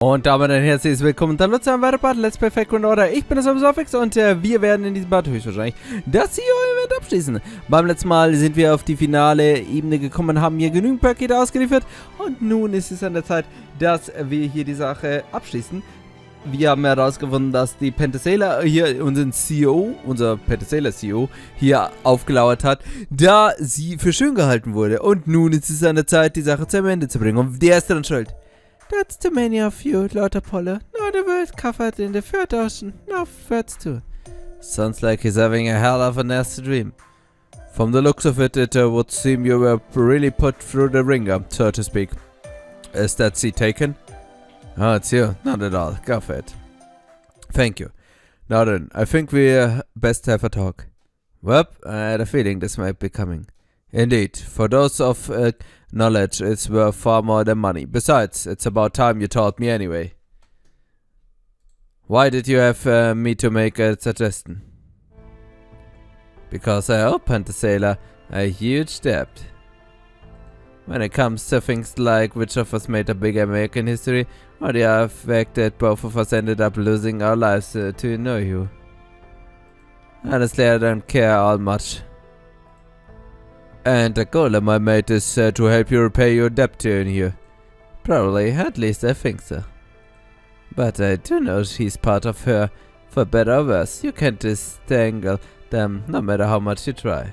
Und damit ein herzliches Willkommen und hallo zu einem weiteren Part Let's Play Fake Order. Ich bin das Ophelia und wir werden in diesem Part höchstwahrscheinlich das CEO-Event abschließen. Beim letzten Mal sind wir auf die finale Ebene gekommen, haben hier genügend Pakete ausgeliefert und nun ist es an der Zeit, dass wir hier die Sache abschließen. Wir haben herausgefunden, dass die Pentasela hier unseren CEO, unser Pentasela CEO, hier aufgelauert hat, da sie für schön gehalten wurde. Und nun ist es an der Zeit, die Sache zum Ende zu bringen. Und der ist dann schuld. That's too many of you, Lord Apollo. Not a word covered in the third ocean. No words too. Sounds like he's having a hell of a nasty dream. From the looks of it, it would seem you were really put through the ringer, so to speak. Is that seat taken? Oh, it's you. Not at all. Go for it. Thank you. Now then, I think we best have a talk. Well, I had a feeling this might be coming. Indeed, for those of knowledge, it's worth far more than money. Besides, it's about time you told me anyway. Why did you have me to make a suggestion? Because I opened the sailor a huge debt. When it comes to things like which of us made a big American history, or the fact that both of us ended up losing our lives to know you. Honestly, I don't care all much. And the golem I made is to help you repay your debt in here. Probably, at least I think so. But I do know she's part of her, for better or worse. You can't disentangle them, no matter how much you try.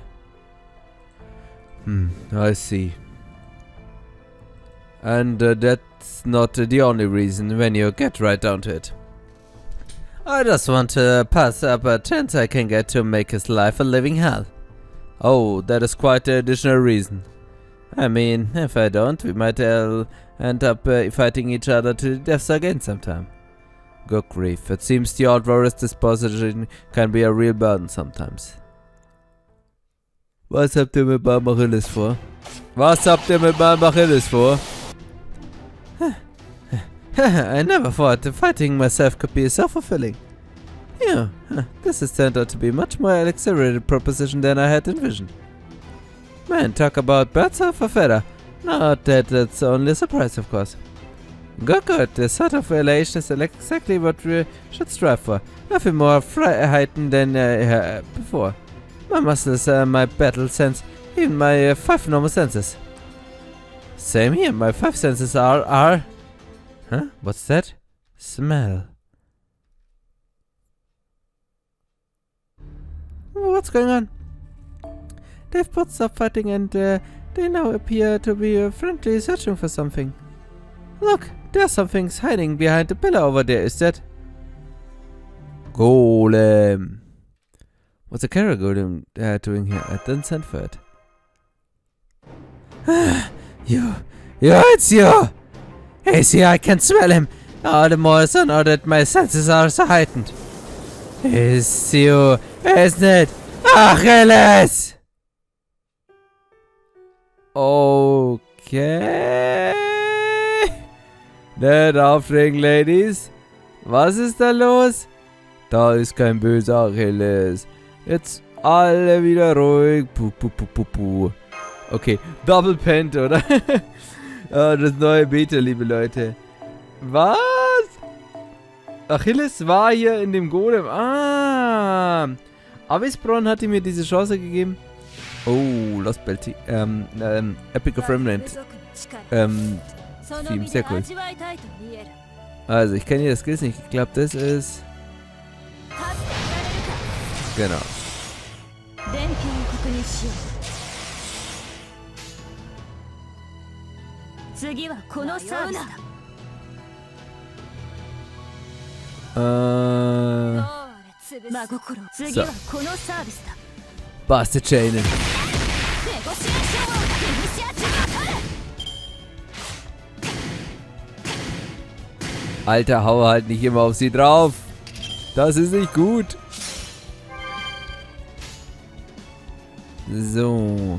I see. And that's not the only reason when you get right down to it. I just want to pass up a chance I can get to make his life a living hell. Oh, that is quite the additional reason. I mean, if I don't, we might end up fighting each other to the death again sometime. Good grief, it seems the old warrior's disposition can be a real burden sometimes. Was habt ihr mit meinem Achilles vor? Was habt ihr mit meinem Achilles vor? I never thought fighting myself could be so fulfilling. Yeah, this has turned out to be much more accelerated proposition than I had envisioned. Man, talk about birds of a feather. Not that that's only a surprise, of course. Good, this sort of relation is exactly what we should strive for. Nothing more heightened than before. My muscles, my battle sense, even my 5 normal senses. Same here, my 5 senses are... Huh? What's that? Smell. What's going on? They've both stopped fighting and they now appear to be friendly searching for something. Look, there's something hiding behind the pillar over there, is that? Golem. What's a Kirei Golem doing here at the Sanford? It's you! Hey, see, I can smell him! All the more so now that my senses are so heightened. It's you, isn't it? Achilles! Okay. Nicht aufregen, Ladies. Was ist da los? Da ist kein böser Achilles. Jetzt alle wieder ruhig. Puh. Okay, Double Pent, oder? Das neue Beta, liebe Leute. Was? Achilles war hier in dem Golem. Ah. Avisbron hatte mir diese Chance gegeben. Oh, Lostbelt. Epic of Remnant. Theme, sehr cool. Also, ich kenne hier das Skills nicht. Ich glaube, das ist... Genau. So. Bastard Chainen. Alter, hau halt nicht immer auf sie drauf. Das ist nicht gut. So.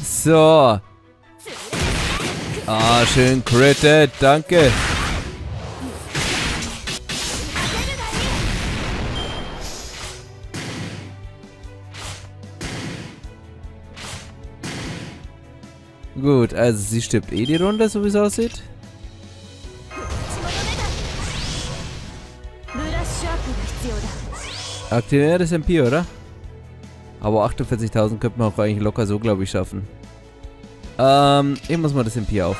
So. Ah, schön critted, danke. Gut, also sie stirbt eh die Runde, so wie es aussieht. Aktiviert das MP, oder? Aber 48.000 könnte man auch eigentlich locker so, glaube ich, schaffen. Ich muss mal das MP auf.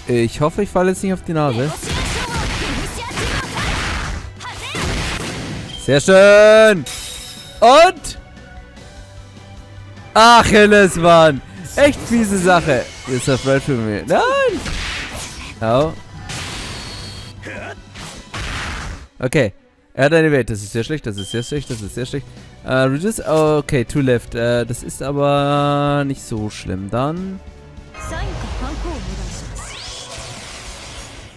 Ich hoffe, ich falle jetzt nicht auf die Nase. Sehr schön! Und? Achilles, Mann! Echt fiese Sache. Ist das right für mich? Nein! Oh. Okay. Er hat eine Welt. Das ist sehr schlecht, das ist sehr schlecht, das ist sehr schlecht. Reduce. Okay, two left. Das ist aber nicht so schlimm. Dann.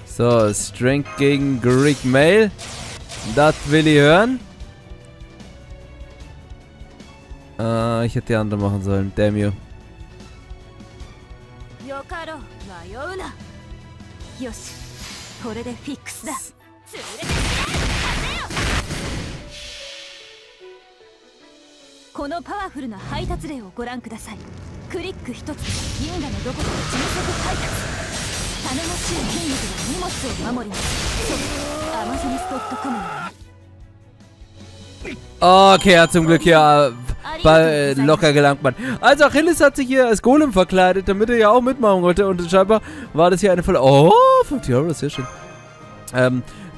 So, Strength gegen Greek Male. Das will ich hören. Ich hätte die andere machen sollen. Damn you. Okay, ja, zum Glück ja locker gelangt, Mann. Also Achilles hat sich hier als Golem verkleidet, damit er ja auch mitmachen wollte. Und scheinbar war das hier eine Falle. Oh, 50 Euro, sehr schön.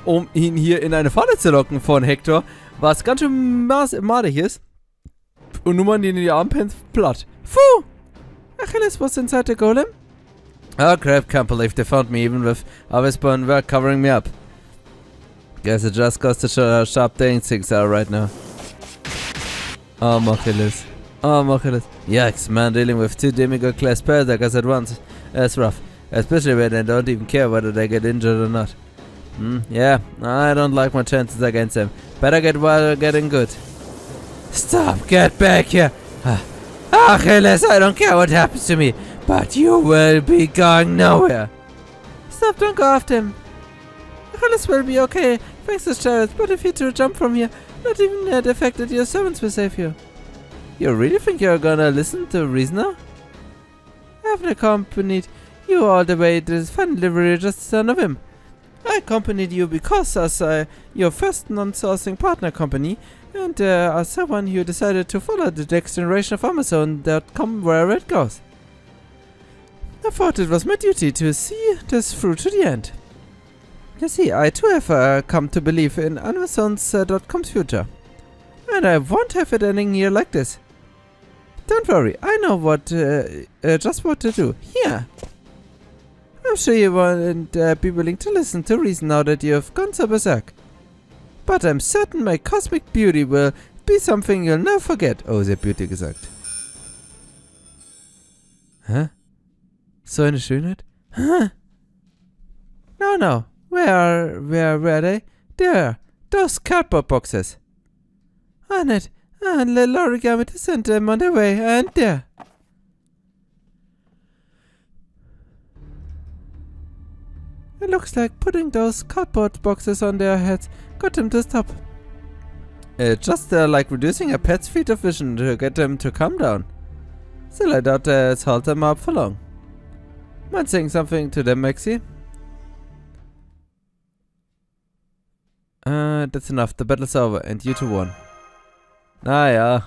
Um ihn hier in eine Falle zu locken von Hector, was ganz schön madig ist. Und nun mal ihn in die Armpens platt. Puh! Achilles was inside the golem? Oh crap, can't believe they found me even with Avispa were covering me up. Guess it just goes to show how sharp the instincts are right now. Oh, Achilles. Oh, Achilles. Yikes, man, dealing with two demigod class berserkers at once. That's rough. Especially when they don't even care whether they get injured or not. Yeah, I don't like my chances against them. Better get while getting good. Stop, get back here. Achilles, I don't care what happens to me, but you will be going nowhere. Stop, don't go after him. Achilles will be okay, thanks to chariots, but if you two jump from here, not even the fact that your servants will save you. You really think you're gonna listen to reason now? I've accompanied you all the way to this fun livery just the son of him. I accompanied you because as your first non-sourcing partner company, and as someone who decided to follow the next generation of Amazon.com wherever it goes. I thought it was my duty to see this through to the end. You see, I too have come to believe in Amazon's.com's future. And I won't have it ending here like this. Don't worry, I know just what to do. Here! I'm sure you won't be willing to listen to reason now that you have gone so berserk. But I'm certain my cosmic beauty will be something you'll never forget. Oh, sie hat Beauty gesagt. Hä? So eine Schönheit? Huh? No. Where are they? There. Those cardboard boxes. On it. And little origami to send them on their way. And there. It looks like putting those cardboard boxes on their heads got them to stop. Just like reducing a pet's field of vision to get them to calm down. Still, I doubt it's held them up for long. Mind saying something to them, Maxie? That's enough. The battle's over, and you two won. Naja.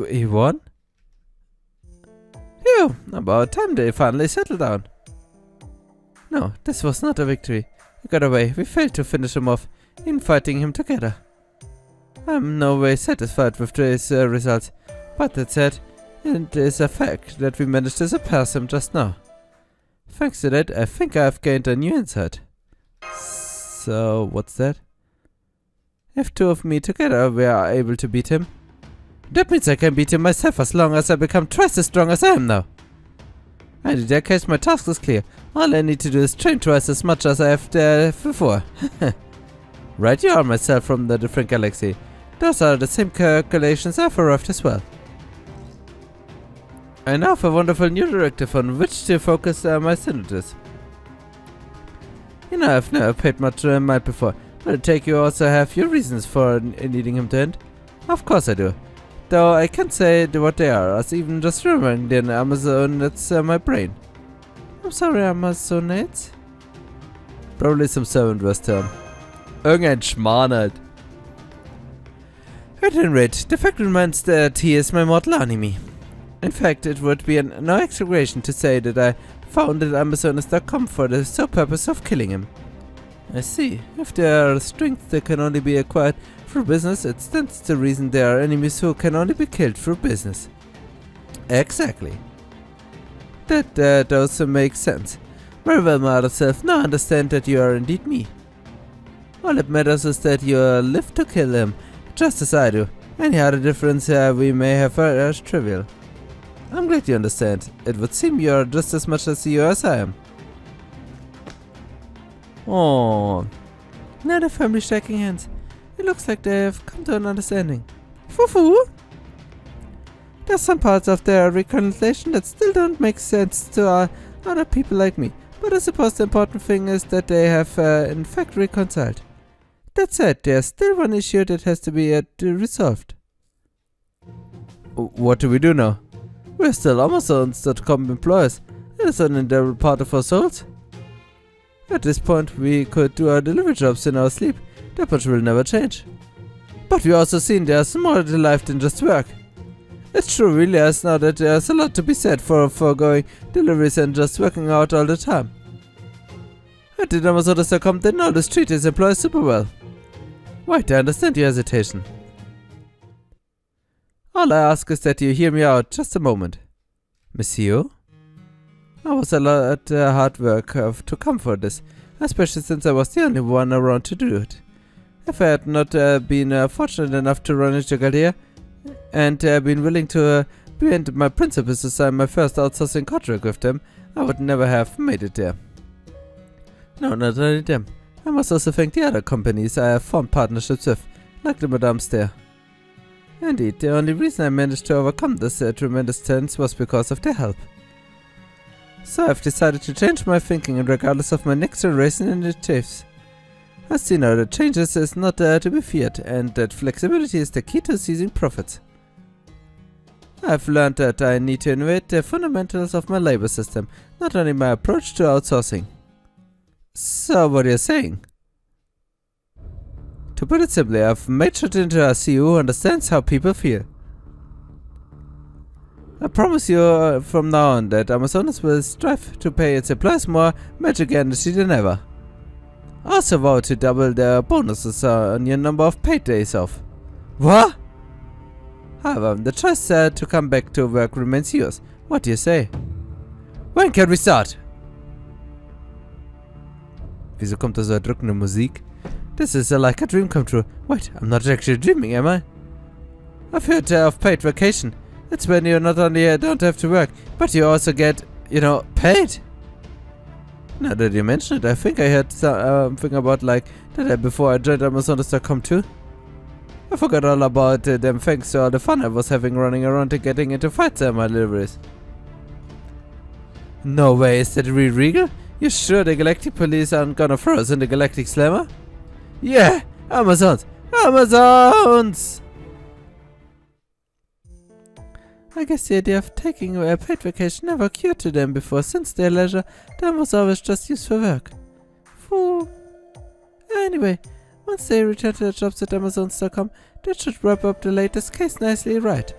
He won? Phew, about time they finally settled down. No, this was not a victory. We got away. We failed to finish him off in fighting him together. I'm no way satisfied with these results, but that said, it is a fact that we managed to surpass him just now. Thanks to that, I think I've gained a new insight. So, what's that? If two of me together were able to beat him, that means I can beat him myself as long as I become twice as strong as I am now. And in that case, my task is clear. All I need to do is train twice as much as I have before. Right, you are myself from the different galaxy. Those are the same calculations I've arrived as well. I now have a wonderful new directive on which to focus my synergies. You know, I've never paid much mind before, I take you also have your reasons for needing him to end. Of course I do. Though I can't say what they are, as even just remembering the Amazon, that's my brain. I'm sorry, Amazonate. Probably some servant was term. Irgendein Schmarrn halt. At any rate, the fact remains that he is my mortal enemy. In fact, it would be no exaggeration to say that I founded Amazoness.com for the sole purpose of killing him. I see. If there are strengths that can only be acquired through business, it stands to reason there are enemies who can only be killed through business. Exactly. That also makes sense. Very well, my other self. Now I understand that you are indeed me. All that matters is that you live to kill him, just as I do. Any other difference we may have is trivial. I'm glad you understand. It would seem you are just as much as you as I am. Oh, now the family shaking hands. It looks like they have come to an understanding. Fufu? There's some parts of their reconciliation that still don't make sense to other people like me, but I suppose the important thing is that they have in fact reconciled. That said, there's still one issue that has to be resolved. What do we do now? We're still Amazons.com employees. It is an integral part of our souls. At this point, we could do our delivery jobs in our sleep. That much will never change. But we also seen there's more to life than just work. It's true, really, as now that there's a lot to be said for foregoing deliveries and just working out all the time. At the Amazon.com, they know this treat his employees super well. Wait, I understand your hesitation. All I ask is that you hear me out just a moment. Monsieur? I was a lot hard work to come for this, especially since I was the only one around to do it. If I had not been fortunate enough to run into Chaldea, and been willing to bend my principles to sign my first outsourcing contract with them, I would never have made it there. No, not only them. I must also thank the other companies I have formed partnerships with, like the Madames there. Indeed, the only reason I managed to overcome this tremendous challenge was because of their help. So I've decided to change my thinking regardless of my next generation initiatives. I see now that changes is not to be feared, and that flexibility is the key to seizing profits. I've learned that I need to innovate the fundamentals of my labor system, not only my approach to outsourcing. So what are you saying? To put it simply, I've matured into a CEO who understands how people feel. I promise you from now on that Amazonas will strive to pay its employees more magic energy than ever. I also vow to double their bonuses on your number of paid days off. What? However, the choice to come back to work remains yours. What do you say? When can we start? Wieso kommt da so erdrückende Musik? This is like a dream come true. Wait, I'm not actually dreaming, am I? I've heard of paid vacation. It's when you not only don't have to work, but you also get, paid. Now that you mention it, I think I heard something about like that before I joined Amazon.com too. I forgot all about them thanks to all the fun I was having running around and getting into fights at my deliveries. No way, is that really real? You sure the Galactic Police aren't gonna throw us in the Galactic Slammer? Yeah! Amazons! Amazons! I guess the idea of taking a paid vacation never occurred to them before. Since their leisure, time was always just used for work. Fool. Anyway, once they return to their jobs at Amazons.com, that should wrap up the latest case nicely, right?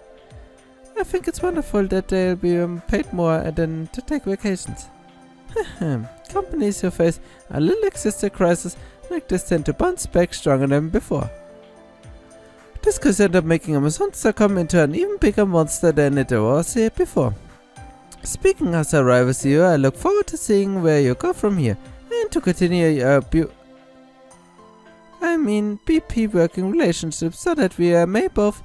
I think it's wonderful that they'll be paid more than to take vacations. Companies who face a little existential crisis like this tend to bounce back stronger than before. This could end up making Amazons.com into an even bigger monster than it was here before. Speaking as a rival CEO, I look forward to seeing where you go from here, and to continue your BP working relationship so that we may both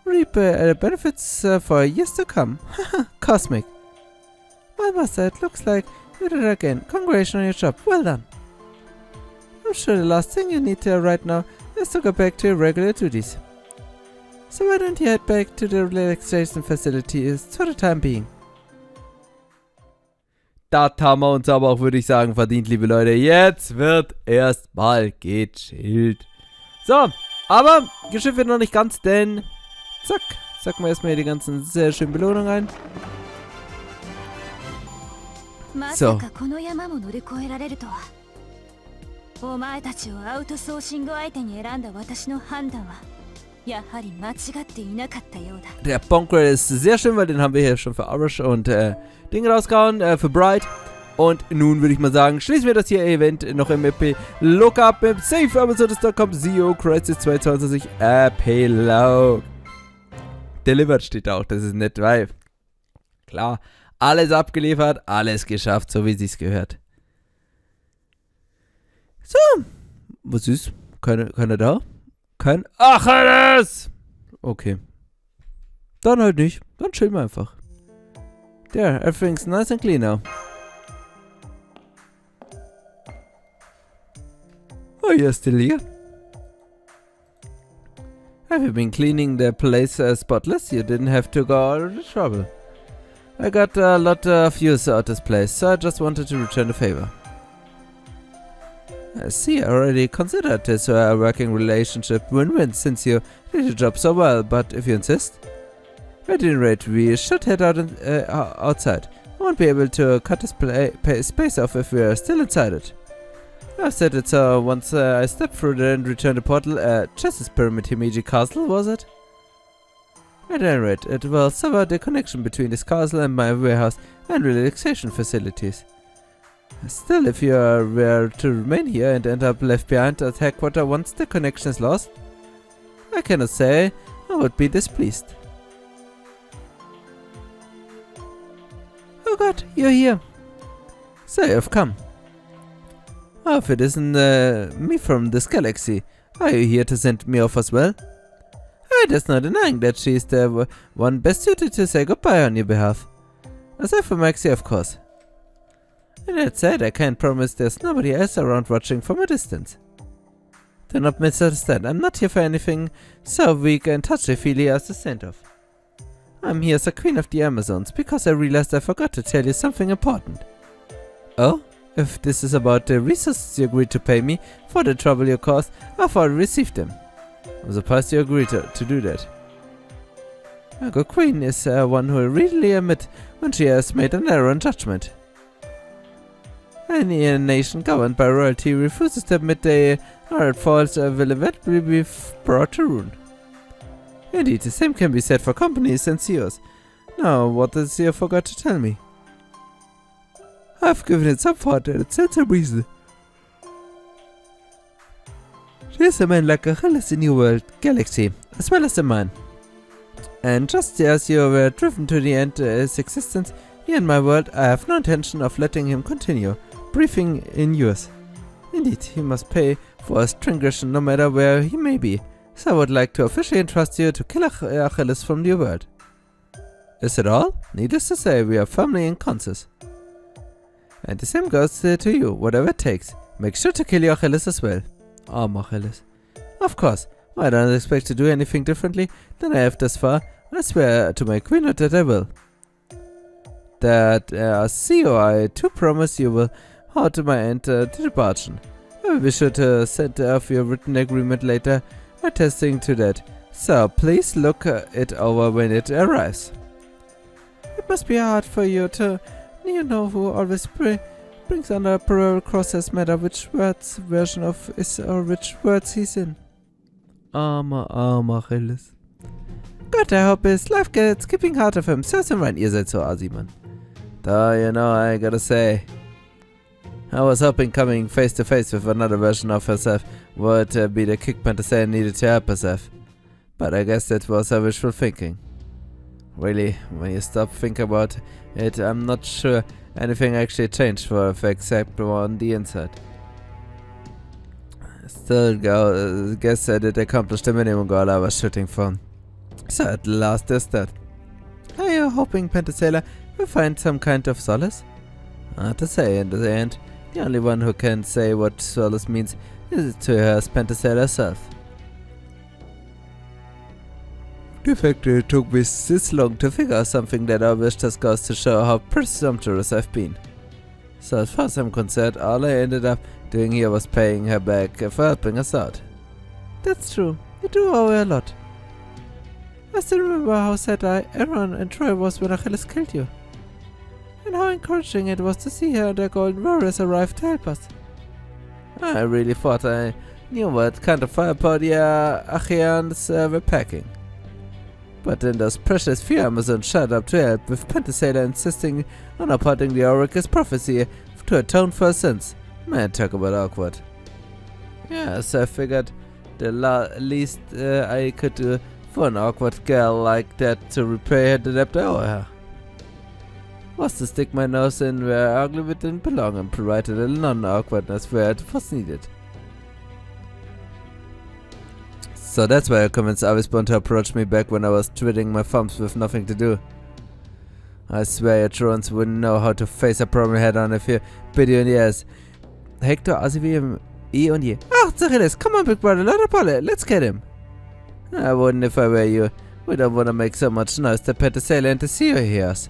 reap benefits for years to come. Cosmic. Well, Master, it looks like you did it again. Congratulations on your job. Well done. I'm sure the last thing you need right now is to go back to your regular duties. So why don't you head back to the relaxation facilities for the time being? das haben wir uns aber auch, würde ich sagen, verdient, liebe Leute. Jetzt wird erstmal gechillt. So, aber geschifft wird noch nicht ganz, denn zack, sacken wir erstmal hier die ganzen sehr schönen Belohnungen ein. So. Der Bonker ist sehr schön, weil den haben wir hier schon für Irish und Ding rausgehauen, für Bright. Und nun würde ich mal sagen, schließen wir das hier Event noch im EP Lookup im Safe Amazon.com CEO Crisis 22 Epilog. Delivered steht auch, das ist nett, weil klar, alles abgeliefert, alles geschafft, so wie sich's gehört. So, was ist? Keiner da? Ach, alles! Okay. Dann halt nicht. Dann chillen wir einfach. There, everything's nice and clean now. Oh, you're still here? Have you been cleaning the place spotless? You didn't have to go all the trouble. I got a lot of use out of this place, so I just wanted to return the favor. I see, I already considered this a working relationship win-win since you did your job so well, but if you insist, at any rate, we should head out outside. I won't be able to cut this space off if we are still inside it. I've said it so once I stepped through there and returned the portal. Chess's Pyramid Himeji Castle, was it? At any rate, it will sever the connection between this castle and my warehouse and relaxation facilities. Still, if you were to remain here and end up left behind at headquarters once the connection is lost, I cannot say I would be displeased. Oh God, you're here. So you've come. Oh, if it isn't me from this galaxy, are you here to send me off as well? There's no denying that she is the one best suited to say goodbye on your behalf. Aside from Maxie, of course. And that said, I can't promise there's nobody else around watching from a distance. Do not misunderstand, I'm not here for anything so weak and touchy-feely as the send-off. I'm here as a queen of the Amazons because I realized I forgot to tell you something important. Oh? If this is about the resources you agreed to pay me for the trouble you caused, I've already received them. I'm surprised you agreed to do that. A good queen is one who will readily admit when she has made an error in judgment. Any nation governed by royalty refuses to admit they are at fault will eventually be brought to ruin. Indeed, the same can be said for companies and CEOs. Now, what does you forgot to tell me? I've given it some thought and it stands a reason. There's a man like Achilles in your world, galaxy, as well as a man. And just as you were driven to the end of his existence here in my world, I have no intention of letting him continue breathing in yours. Indeed, he must pay for his transgression no matter where he may be, so I would like to officially entrust you to kill Achilles from your world. Is it all? Needless to say, we are firmly in consensus. And the same goes to you, whatever it takes. Make sure to kill your Achilles as well. Achilles. Of course, I don't expect to do anything differently than I have thus far. I swear to my queen that I will. That CEO, I too promise you will hold to my end to the bargain. I will be sure to send off your written agreement later, attesting to that. So please look it over when it arrives. It must be hard for you to, who always brings under parallel crosses matter which words version of is or which words he's in. Achilles. Gott, I hope his life gets keeping hard of him. Serves him right, ihr seid so assi, man. Though, I gotta say, I was hoping coming face to face with another version of herself would be the kick Panthea needed to help herself. But I guess that was her wishful thinking. Really, when you stop thinking about it, I'm not sure anything actually changed for her except on the inside. Still, guess I did accomplish the minimum goal I was shooting for. So at last there's that. Are you hoping Pentasela will find some kind of solace? Hard to say in the end. The only one who can say what solace means is to her Pentasela herself. The fact that it took me this long to figure out something that I wish just goes to show how presumptuous I've been. So at first time concert, all I ended up doing here was paying her back for helping us out. That's true. You do owe her a lot. I still remember how sad Aaron and Troy was when Achilles killed you. And how encouraging it was to see her and her golden warriors arrive to help us. I really thought I knew what kind of firepower the Achaeans were packing. But then those precious few Amazons showed up to help, with Pentasela insisting on upholding the Oracle's prophecy to atone for her sins. Man, talk about awkward. Yeah, so I figured the least I could do for an awkward girl like that to repay her the debt I owe her was to stick my nose in where arguably didn't belong and provide a little non-awkwardness where it was needed. So that's why I convinced Avisborn to approach me back when I was twiddling my thumbs with nothing to do. I swear your drones wouldn't know how to face a problem head on if you bit you in the ass. Hector, Asivim, E und je. Ach, Achilles, come on, big brother, let up, let's get him. I wouldn't if I were you. We don't want to make so much noise to pet the sailor and to see you hears.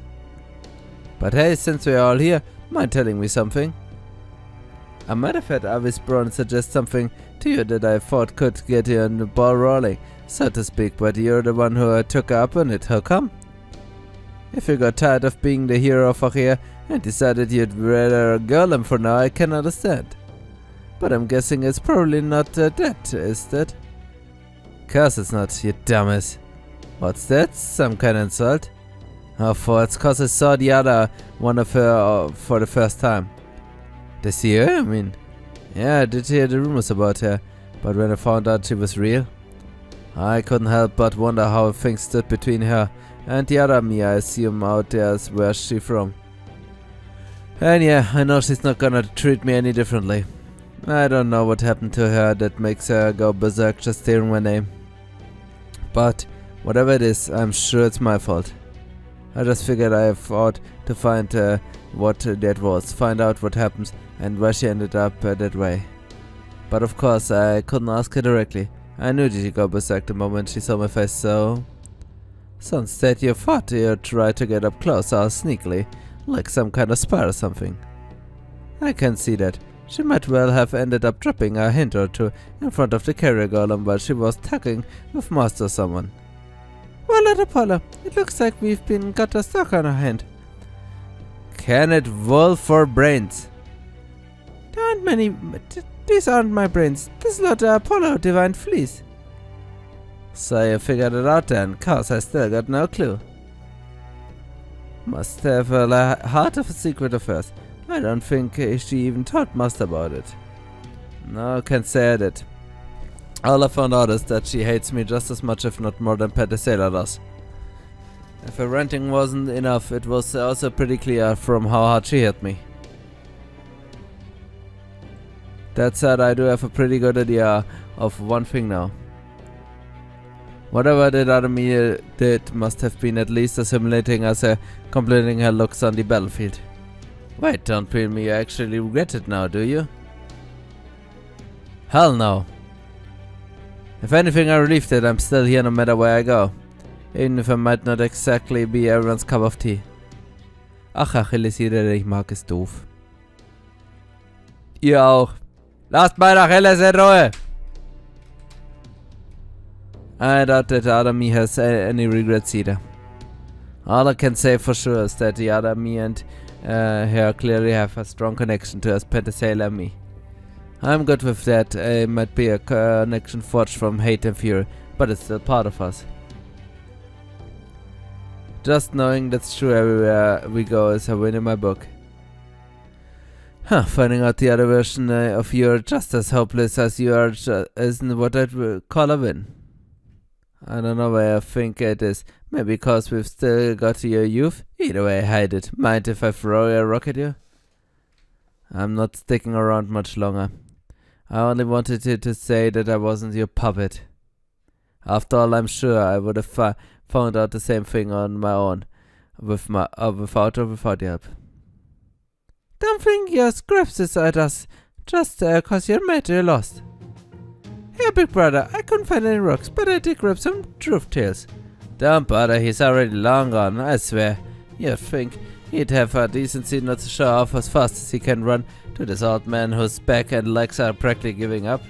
But hey, since we're all here, mind telling me something? I might have had Avisborn suggest something to you that I thought could get you on the ball rolling, so to speak, but you're the one who took up on it. How come? If you got tired of being the hero of Achea and decided you'd rather girl him for now, I can understand. But I'm guessing it's probably not that, is that? Curse it's not, you dumbass. What's that? Some kind of insult? Oh, for it's cause I saw the other one of her for the first time. They see her, I mean? Yeah, I did hear the rumors about her, but when I found out she was real, I couldn't help but wonder how things stood between her and the other me I assume out there is where she's from. And yeah, I know she's not gonna treat me any differently. I don't know what happened to her that makes her go berserk just hearing my name. But whatever it is, I'm sure it's my fault. I just figured I ought to find what that was, find out what happens and why she ended up that way. But of course I couldn't ask her directly. I knew she'd go berserk the moment she saw my face, so instead you thought you'd try to get up close all sneakily, like some kind of spy or something. I can see that. She might well have ended up dropping a hint or two in front of the carrier golem while she was tugging with Master someone. Well, at Apollo, it looks like we've got a stock on our hand. Can it roll for brains? There aren't many. These aren't my brains. This is not the Apollo Divine Fleece. So you figured it out then, cause I still got no clue. Must have a heart of a secret of hers. I don't think she even told Master about it. No, can't say I did. All I found out is that she hates me just as much if not more than Pentasela does. If her ranting wasn't enough, it was also pretty clear from how hard she hit me. That said, I do have a pretty good idea of one thing now. Whatever that other me did must have been at least as humiliating as her completing her looks on the battlefield. Wait, don't tell me you actually regret it now, do you? Hell no. If anything, I'm relieved that I'm still here no matter where I go. Even if I might not exactly be everyone's cup of tea. Ach, Achilles, jeder, den ich mag, ist doof. Ihr auch. Lasst mein Achilles in Ruhe! I doubt that the other me has any regrets either. All I can say for sure is that the other me and her clearly have a strong connection to us Pentasela and me. I'm good with that. It might be a connection forged from hate and fear, but it's still part of us. Just knowing that's true everywhere we go is a win in my book. Huh, finding out the other version of you are just as hopeless as you are isn't what I'd call a win. I don't know why I think it is. Maybe because we've still got your youth? Either way, hide it. Mind if I throw a rock at you? I'm not sticking around much longer. I only wanted you to say that I wasn't your puppet. After all, I'm sure I would have found out the same thing on my own, without your help. Don't think your scraps is at us, just cause you're mad you're lost. Here, big brother, I couldn't find any rocks, but I did grab some truth tales. Don't bother, he's already long gone, I swear. You'd think He'd have a decency not to show off as fast as he can run to this old man whose back and legs are practically giving up.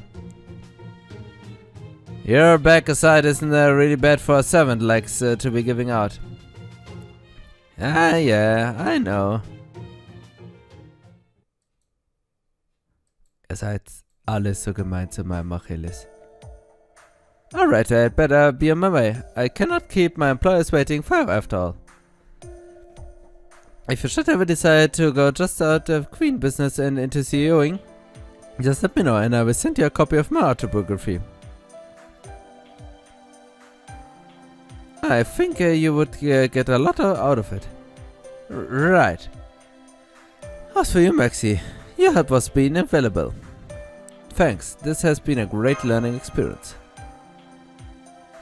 Your back aside isn't really bad for a servant legs to be giving out. Ah, yeah, I know. Ihr seid alles so gemein zu meinem Achilles. Alright, I'd better be on my way. I cannot keep my employers waiting forever after all. If you should ever decide to go just out of Queen business and into CEOing, just let me know and I will send you a copy of my autobiography. I think you would get a lot out of it. Right. As for you, Maxi, your help was been invaluable. Thanks, this has been a great learning experience.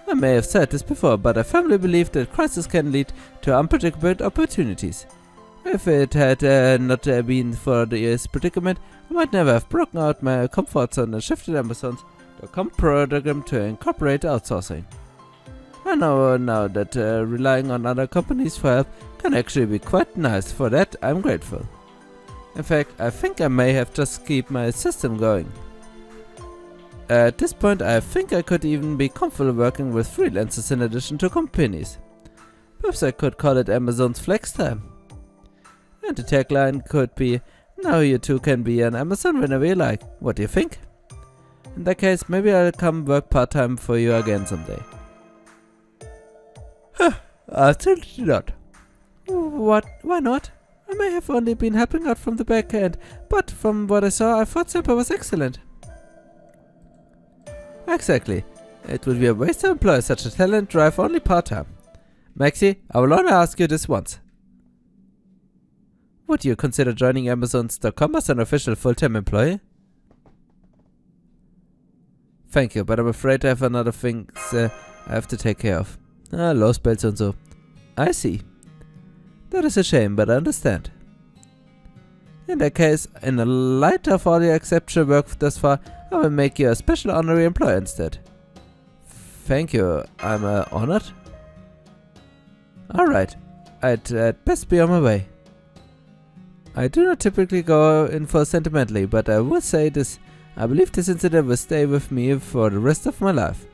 I may have said this before, but I firmly believe that crisis can lead to unpredictable opportunities. If it had not been for this predicament, I might never have broken out my comfort zone and shifted Amazon's.com program to incorporate outsourcing. I know now that relying on other companies for help can actually be quite nice. For that, I'm grateful. In fact, I think I may have just keep my system going. At this point, I think I could even be comfortable working with freelancers in addition to companies. Perhaps I could call it Amazon's flex time. And the tagline could be, now you too can be an Amazon whenever you like. What do you think? In that case, maybe I'll come work part-time for you again someday. Absolutely not. What? Why not? I may have only been helping out from the back end, but from what I saw, I thought Simple was excellent. Exactly. It would be a waste to employ such a talent drive only part-time. Maxi, I will only ask you this once. Would you consider joining Amazons.com as an official full-time employee? Thank you, but I'm afraid I have another things I have to take care of. Lostbelts and so. I see. That is a shame, but I understand. In that case, in the light of all your exceptional work thus far, I will make you a special honorary employee instead. Thank you. I'm honored. Alright. I'd best be on my way. I do not typically go in for sentimentally, but I will say this. I believe this incident will stay with me for the rest of my life.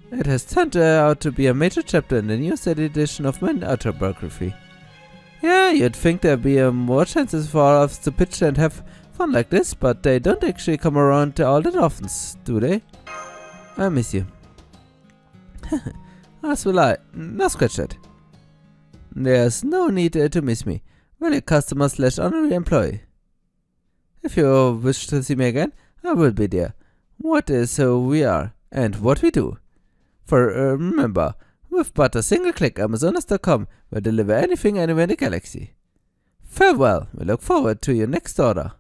It has turned out to be a major chapter in the newest edition of my autobiography. Yeah, you'd think there'd be more chances for all of us to pitch and have fun like this, but they don't actually come around all that often, do they? I miss you. As will I. Now scratch that. There's no need to miss me. Value customer / honorary employee. If you wish to see me again, I will be there. What is who we are, and what we do. For remember, with but a single click, Amazons.com will deliver anything anywhere in the galaxy. Farewell, we look forward to your next order.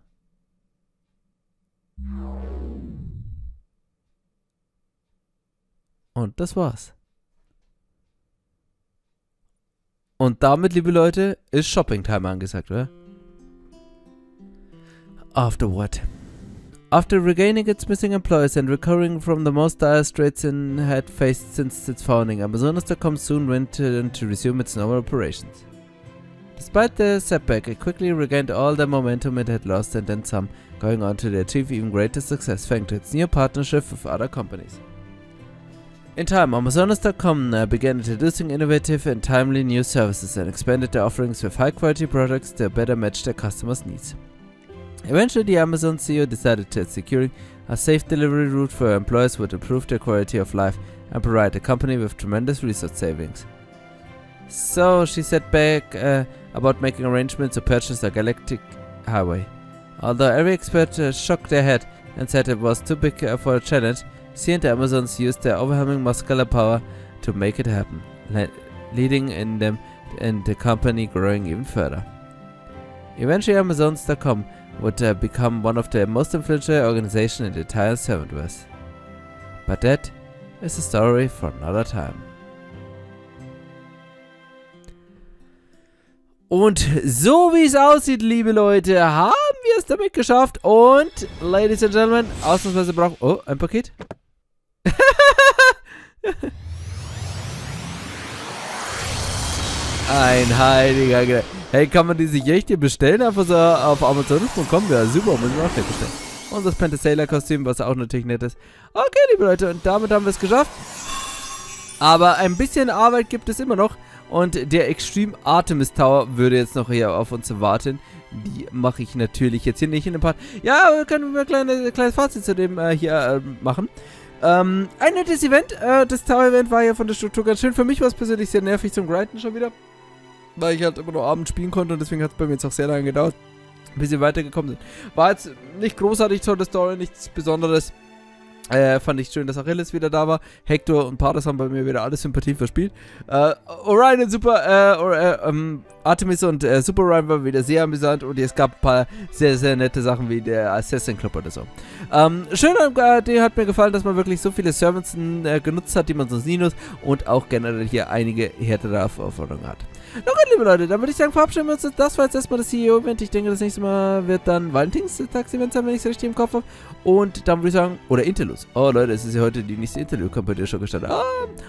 Und das war's. Und damit, liebe Leute, ist Shopping-Time angesagt, oder? Afterward. After regaining its missing employees and recovering from the most dire straits it had faced since its founding, Amazons.com soon went on to resume its normal operations. Despite the setback, it quickly regained all the momentum it had lost and then some, going on to achieve even greater success thanks to its new partnership with other companies. In time, Amazons.com began introducing innovative and timely new services and expanded their offerings with high-quality products to better match their customers' needs. Eventually, the Amazon CEO decided that securing a safe delivery route for employees would improve their quality of life and provide the company with tremendous resource savings. So she set back about making arrangements to purchase a galactic highway. Although every expert shook their head and said it was too big for a challenge, she and the Amazons used their overwhelming muscular power to make it happen, leading in them and the company growing even further. Eventually, Amazons.com would become one of the most influential organizations in the entire Servantverse. But that is a story for another time. Und so wie es aussieht, liebe Leute, haben wir es damit geschafft. Und, Ladies and Gentlemen, ausnahmsweise brauchen... Oh, ein Paket. Ein heiliger Gre Hey, kann man die sich echt hier bestellen? Einfach so auf Amazon.com? Ja, super, muss ich auch gleich bestellen. Und das Pentasailor-Kostüm, was auch natürlich nett ist. Okay, liebe Leute, und damit haben wir es geschafft. Aber ein bisschen Arbeit gibt es immer noch. Und der Extreme Artemis Tower würde jetzt noch hier auf uns warten. Die mache ich natürlich jetzt hier nicht in dem Part. Ja, wir können ein kleines Fazit zu dem hier machen. Ein nettes Event. Das Tower-Event war ja von der Struktur ganz schön. Für mich war es persönlich sehr nervig zum Grinden schon wieder. Weil ich halt immer nur abends spielen konnte und deswegen hat es bei mir jetzt auch sehr lange gedauert, bis wir weitergekommen sind. War jetzt nicht großartig tolle Story, nichts Besonderes. Fand ich schön, dass Achilles wieder da war. Hector und Paris haben bei mir wieder alle Sympathien verspielt. Orion und Artemis und Super Orion waren wieder sehr amüsant und es gab ein paar sehr, sehr nette Sachen wie der Assassin Club oder so. Schön, die hat mir gefallen, dass man wirklich so viele Servants genutzt hat, die man sonst nie nutzt und auch generell hier einige härtere Aufforderungen hat. Na gut, liebe Leute, dann würde ich sagen, verabschieden wir uns. Das war jetzt erstmal das CEO-Event. Ich denke, das nächste Mal wird dann Valentinstags-Event sein, wenn ich es richtig im Kopf habe. Und dann würde ich sagen, oder Interludes. Oh Leute, es ist ja heute die nächste Interlude-Kampagne schon gestartet.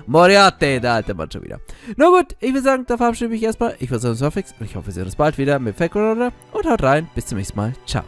Moriarty, da hat der Mann schon wieder. Na gut, ich würde sagen, da verabschiede ich mich erstmal. Ich war Sofix und ich hoffe, wir sehen uns bald wieder mit Fact oder und haut rein. Bis zum nächsten Mal. Ciao.